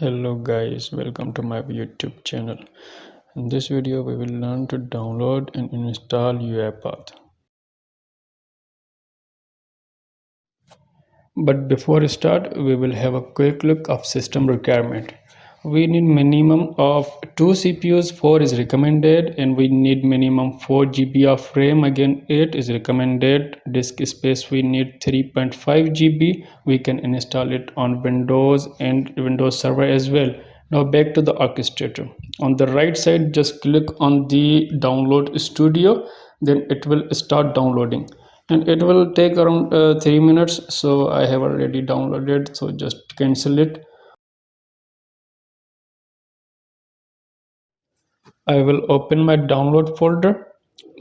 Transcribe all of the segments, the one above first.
Hello guys, welcome to my YouTube channel. In this video we will learn to download and install Uipath. But before we start, we will have a quick look of system requirement. We need minimum of 2 CPUs, 4 is recommended, and we need minimum 4 GB of RAM, again 8 is recommended. Disk space we need 3.5 GB. We can install it on Windows and Windows Server as well. Now back to the orchestrator. On the right side, just click on the download studio, then it will start downloading and it will take around 3 minutes. So I have already downloaded, so just cancel it. I will open my download folder.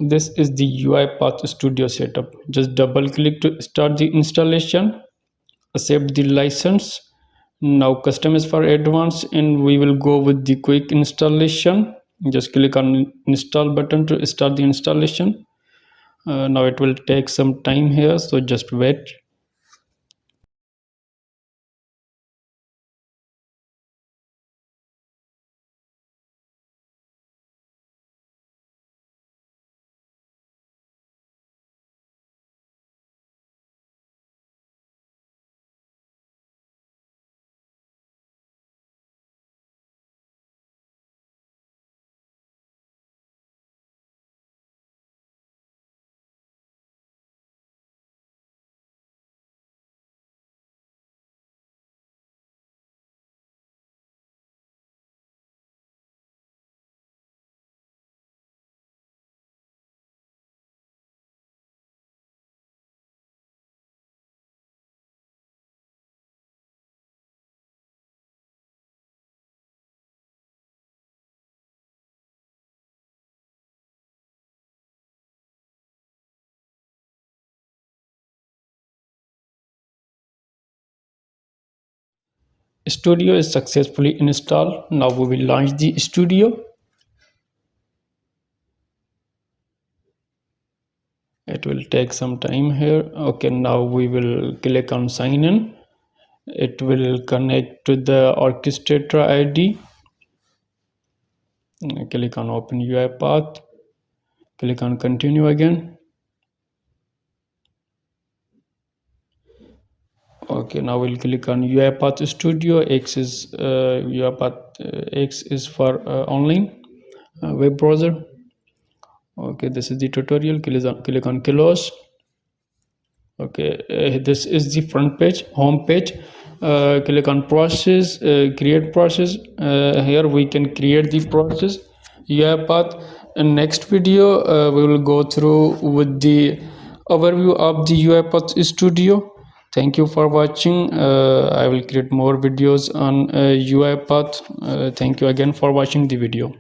This is the UiPath Studio setup. Just double click to start the installation, accept the license. Now custom is for advanced and we will go with the quick installation. Just click on install button to start the installation. Now it will take some time here, so just wait. Studio is successfully installed. Now we will launch the studio. It will take some time here. Okay, now we will click on sign in. It will connect to the orchestrator ID. Click on open UiPath. Click on continue again. Okay, now we'll click on UiPath Studio. X is UiPath X is for online web browser. Okay, this is the tutorial. Click on close. Okay, this is the front page, home page. Click on process, create process. Here we can create the process UiPath. In next video we will go through with the overview of the UiPath Studio. Thank you for watching. I will create more videos on UiPath. Thank you again for watching the video.